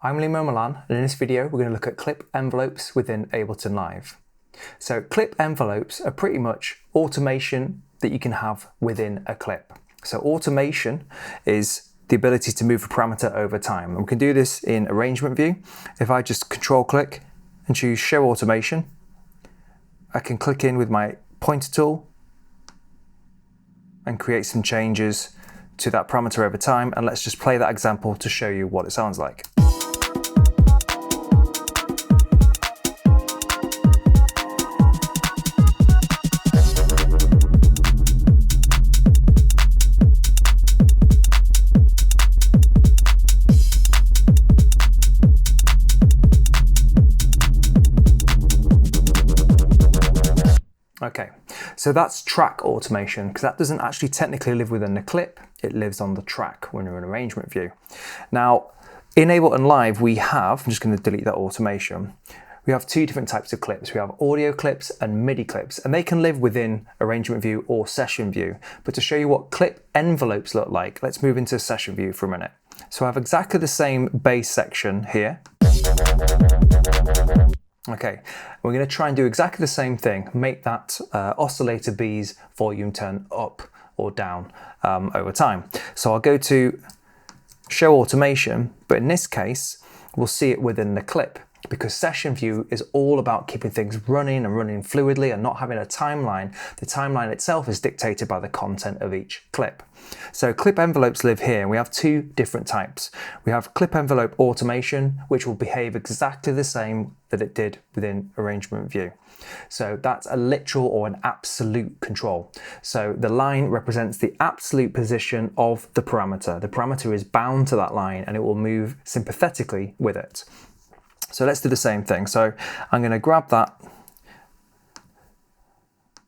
I'm Lee Milan, and in this video we're going to look at clip envelopes within Ableton Live. So clip envelopes are pretty much automation that you can have within a clip. So automation is the ability to move a parameter over time, and we can do this in arrangement view. If I just control click and choose show automation, I can click in with my pointer tool and create some changes to that parameter over time, and let's just play that example to show you what it sounds like. Okay, so that's track automation, because that doesn't actually technically live within the clip, it lives on the track when you're in arrangement view. Now, in Ableton Live we have, I'm just going to delete that automation, we have two different types of clips. We have audio clips and MIDI clips, and they can live within arrangement view or session view. But to show you what clip envelopes look like, let's move into session view for a minute. So I have exactly the same bass section here. Okay, we're going to try and do exactly the same thing, make that oscillator B's volume turn up or down over time. So I'll go to show automation, but in this case, we'll see it within the clip, because session view is all about keeping things running and running fluidly and not having a timeline. The timeline itself is dictated by the content of each clip. So clip envelopes live here, and we have two different types. We have clip envelope automation, which will behave exactly the same that it did within arrangement view. So that's a literal or an absolute control. So the line represents the absolute position of the parameter. The parameter is bound to that line and it will move sympathetically with it. So let's do the same thing. So I'm going to grab that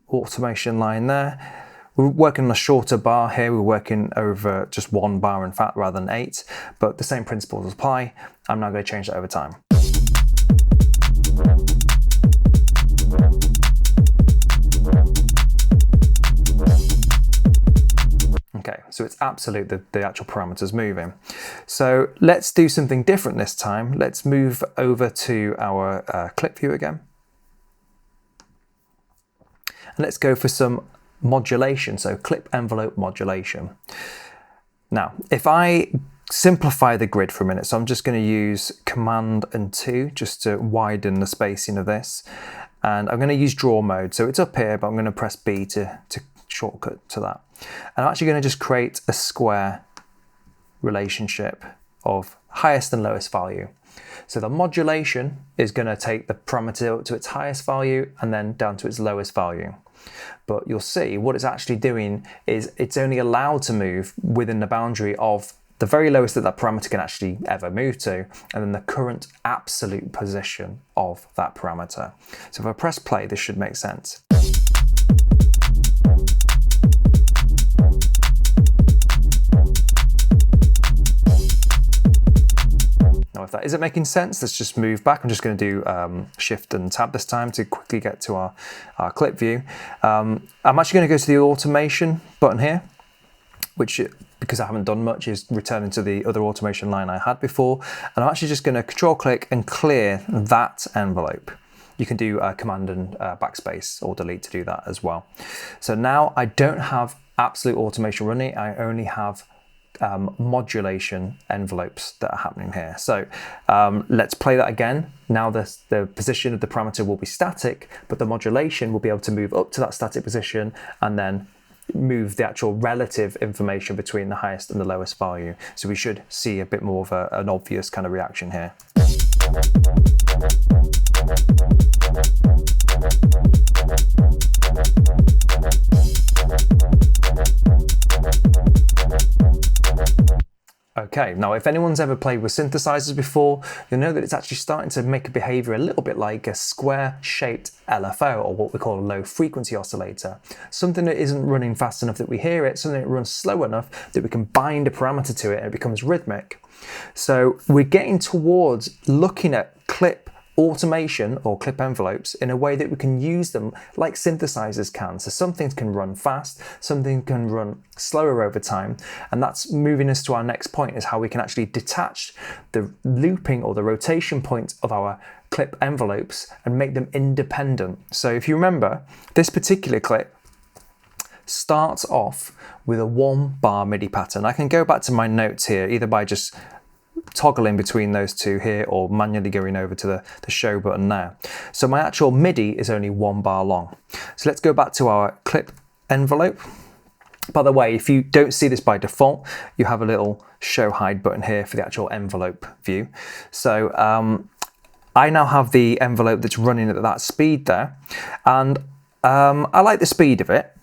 automation line there. We're working on a shorter bar here. We're working over just one bar, in fact, rather than 8, but the same principles apply. I'm now going to change that over time. Okay, so it's absolute, the actual parameters moving. So let's do something different this time. Let's move over to our clip view again. And let's go for some modulation, so clip envelope modulation. Now, if I simplify the grid for a minute, so I'm just going to use Command and 2 just to widen the spacing of this. And I'm going to use draw mode. So it's up here, but I'm going to press B to shortcut to that. And I'm actually going to just create a square relationship of highest and lowest value. So the modulation is going to take the parameter to its highest value and then down to its lowest value. But you'll see what it's actually doing is it's only allowed to move within the boundary of the very lowest that that parameter can actually ever move to, and then the current absolute position of that parameter. So if I press play, this should make sense. Now, if that isn't making sense, let's just move back. I'm just going to do Shift and Tab this time to quickly get to our clip view. I'm actually going to go to the automation button here, which, because I haven't done much, is returning to the other automation line I had before. And I'm actually just going to control click and clear that envelope. You can do Command and backspace or delete to do that as well. So now I don't have absolute automation running, I only have modulation envelopes that are happening here. So let's play that again. Now the position of the parameter will be static, but the modulation will be able to move up to that static position and then move the actual relative information between the highest and the lowest value. So we should see a bit more of an obvious kind of reaction here. Okay, now if anyone's ever played with synthesizers before, you'll know that it's actually starting to make a behavior a little bit like a square-shaped LFO, or what we call a low-frequency oscillator. Something that isn't running fast enough that we hear it, something that runs slow enough that we can bind a parameter to it and it becomes rhythmic. So we're getting towards looking at clip automation or clip envelopes in a way that we can use them like synthesizers can. So some things can run fast, some things can run slower over time, and that's moving us to our next point, is how we can actually detach the looping or the rotation point of our clip envelopes and make them independent. So if you remember, this particular clip starts off with a 1-bar MIDI pattern. I can go back to my notes here either by just toggling between those two here or manually going over to the show button there. So my actual MIDI is only 1 bar long. So let's go back to our clip envelope. By the way, if you don't see this by default, you have a little show hide button here for the actual envelope view. So I now have the envelope that's running at that speed there, and I like the speed of it.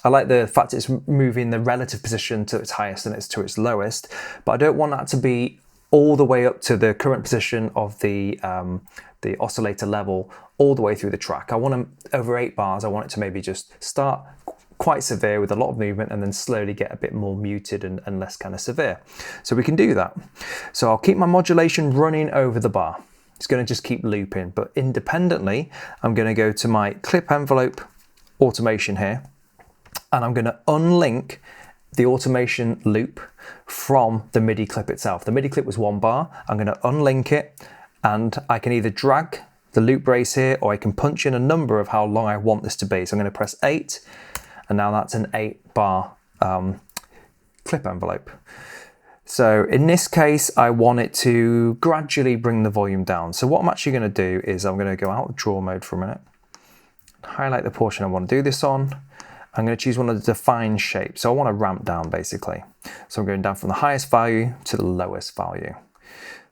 I like the fact it's moving the relative position to its highest and it's to its lowest, but I don't want that to be all the way up to the current position of the oscillator level all the way through the track. I want to, over 8 bars, I want it to maybe just start quite severe with a lot of movement and then slowly get a bit more muted and less kind of severe. So we can do that. So I'll keep my modulation running over the bar. It's going to just keep looping, but independently, I'm going to go to my clip envelope automation here, and I'm going to unlink the automation loop from the MIDI clip itself. The MIDI clip was 1 bar. I'm going to unlink it, and I can either drag the loop brace here or I can punch in a number of how long I want this to be. So I'm going to press 8, and now that's an 8-bar clip envelope. So in this case, I want it to gradually bring the volume down. So what I'm actually going to do is I'm going to go out of draw mode for a minute, highlight the portion I want to do this on. I'm going to choose one of the defined shapes. So I want to ramp down basically. So I'm going down from the highest value to the lowest value.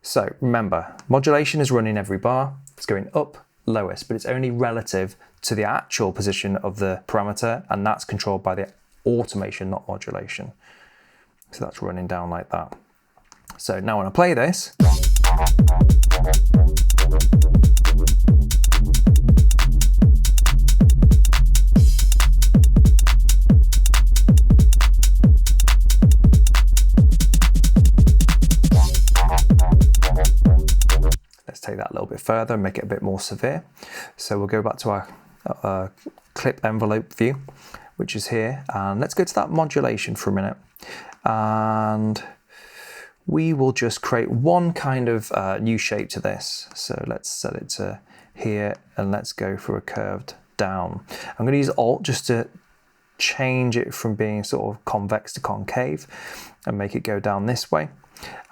So remember, modulation is running every bar. It's going up lowest, but it's only relative to the actual position of the parameter, and that's controlled by the automation, not modulation. So that's running down like that. So now when I play this, let's take that a little bit further and make it a bit more severe. So we'll go back to our clip envelope view, which is here, and let's go to that modulation for a minute. And we will just create one kind of new shape to this. So let's set it to here, and let's go for a curved down. I'm going to use Alt just to change it from being sort of convex to concave and make it go down this way.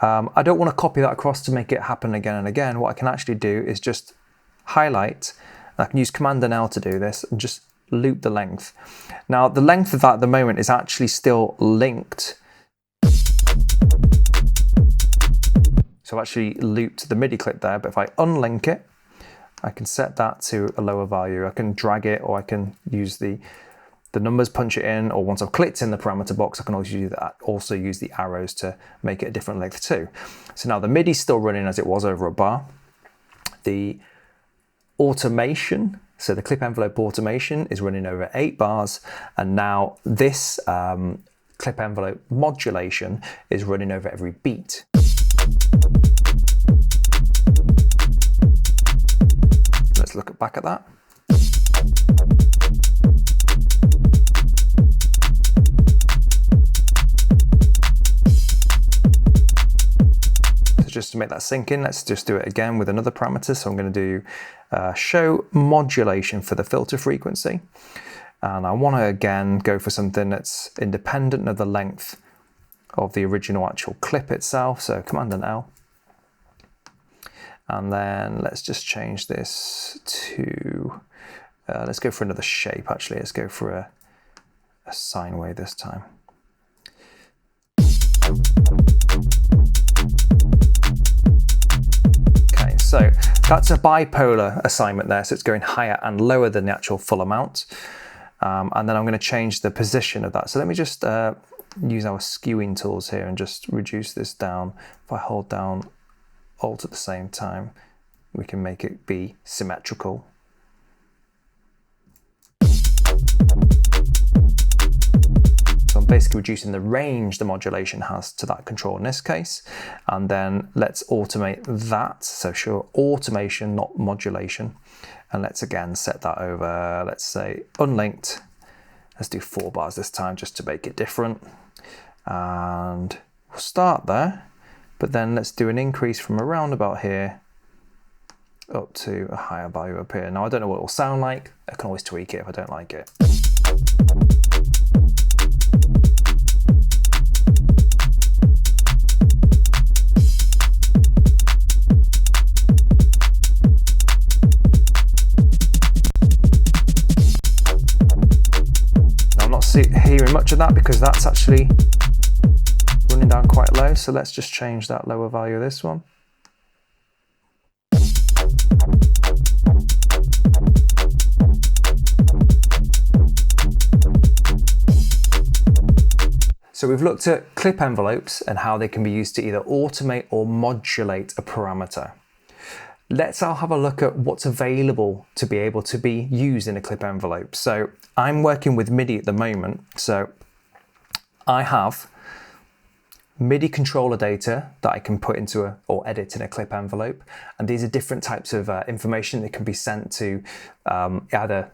I don't want to copy that across to make it happen again and again. What I can actually do is just highlight, and I can use Command and L to do this, and just loop the length. Now the length of that at the moment is actually still linked. So I've actually looped the MIDI clip there, but if I unlink it, I can set that to a lower value. I can drag it, or I can use the numbers, punch it in, or once I've clicked in the parameter box, I can also use the arrows to make it a different length too. So now the MIDI is still running as it was over a bar. The automation, so the clip envelope automation, is running over 8 bars, and now this clip envelope modulation is running over every beat. Let's look back at that. So just to make that sink in, let's just do it again with another parameter. So I'm going to do show modulation for the filter frequency. And I want to again go for something that's independent of the length of the original actual clip itself. So Command and L. And then let's just change this to, let's go for another shape actually. Let's go for a sine wave this time. Okay, so that's a bipolar assignment there. So it's going higher and lower than the actual full amount. And then I'm going to change the position of that. So let me just use our skewing tools here and just reduce this down. If I hold down Alt at the same time, we can make it be symmetrical. So I'm basically reducing the range the modulation has to that control in this case. And then let's automate that. So sure, automation, not modulation. And let's again set that over, let's say unlinked. Let's do 4 bars this time just to make it different. And we'll start there, but then let's do an increase from around about here up to a higher value up here. Now I don't know what it will sound like. I can always tweak it if I don't like it. Now I'm not hearing much of that because that's actually running down quite low. So let's just change that lower value of this one. So we've looked at clip envelopes and how they can be used to either automate or modulate a parameter. Let's now have a look at what's available to be able to be used in a clip envelope. So I'm working with MIDI at the moment. So I have MIDI controller data that I can put into or edit in a clip envelope. And these are different types of information that can be sent to either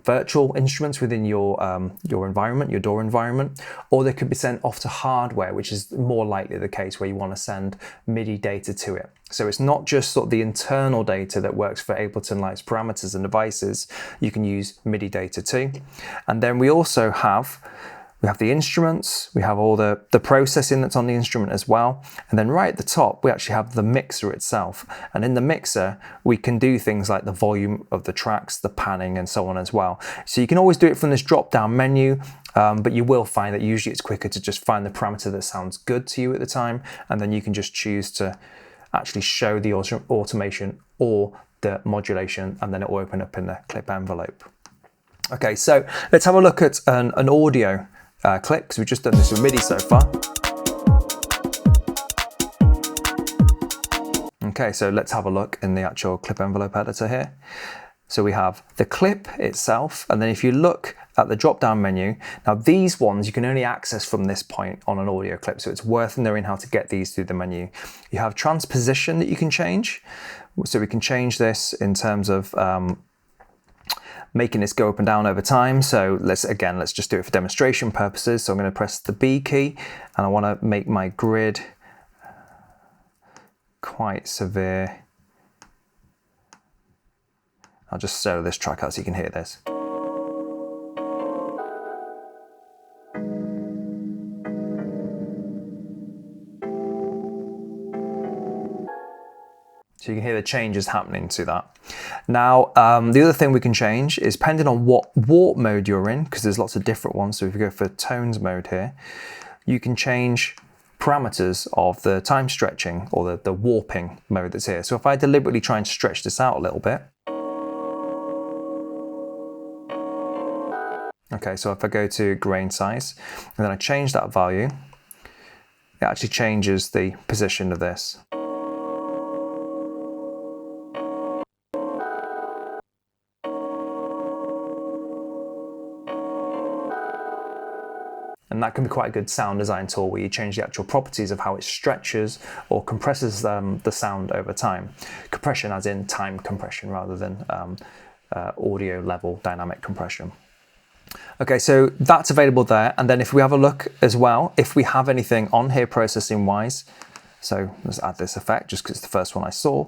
virtual instruments within your environment, your DAW environment, or they could be sent off to hardware, which is more likely the case where you want to send MIDI data to it. So it's not just sort of the internal data that works for Ableton Lights parameters and devices. You can use MIDI data too. And then we also have the instruments, we have all the processing that's on the instrument as well. And then right at the top, we actually have the mixer itself. And in the mixer, we can do things like the volume of the tracks, the panning and so on as well. So you can always do it from this drop-down menu, but you will find that usually it's quicker to just find the parameter that sounds good to you at the time. And then you can just choose to actually show the automation or the modulation, and then it will open up in the clip envelope. Okay, so let's have a look at an audio clip, because we've just done this with MIDI so far. Okay, so let's have a look in the actual clip envelope editor here. So we have the clip itself, and then if you look at the drop-down menu, now these ones you can only access from this point on an audio clip, so it's worth knowing how to get these through the menu. You have transposition that you can change, so we can change this in terms of making this go up and down over time. So let's just do it for demonstration purposes. So I'm going to press the B key and I want to make my grid quite severe. I'll just solo this track out so you can hear this. So you can hear the changes happening to that. Now, the other thing we can change is depending on what warp mode you're in, because there's lots of different ones. So if you go for tones mode here, you can change parameters of the time stretching or the warping mode that's here. So if I deliberately try and stretch this out a little bit. Okay, so if I go to grain size and then I change that value, it actually changes the position of this. And that can be quite a good sound design tool where you change the actual properties of how it stretches or compresses the sound over time. Compression as in time compression rather than audio level dynamic compression. Okay, so that's available there. And then if we have a look as well, if we have anything on here processing wise, so let's add this effect just because it's the first one I saw,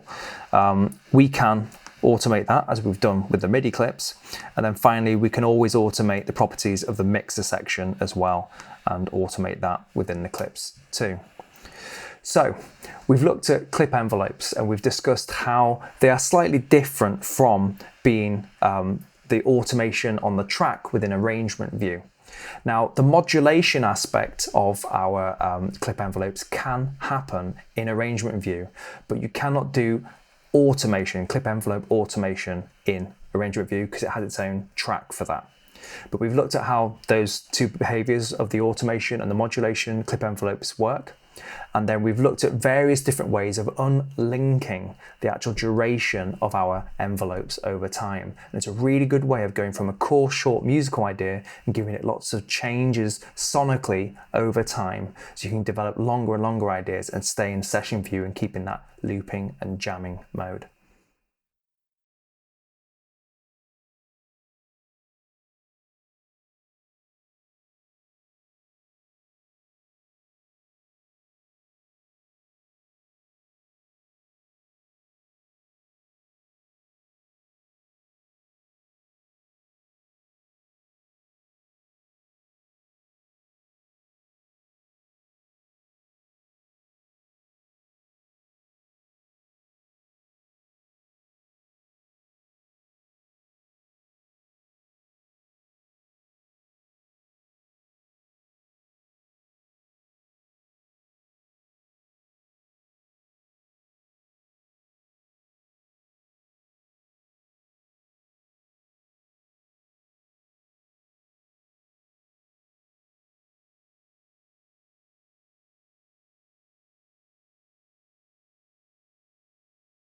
we can automate that as we've done with the MIDI clips. And then finally, we can always automate the properties of the mixer section as well and automate that within the clips too. So we've looked at clip envelopes and we've discussed how they are slightly different from being the automation on the track within arrangement view. Now, the modulation aspect of our clip envelopes can happen in arrangement view, but you cannot do automation, clip envelope automation in arrangement view because it has its own track for that. But we've looked at how those two behaviors of the automation and the modulation clip envelopes work. And then we've looked at various different ways of unlinking the actual duration of our envelopes over time. And it's a really good way of going from a core short musical idea and giving it lots of changes sonically over time, so you can develop longer and longer ideas and stay in session view and keep in that looping and jamming mode.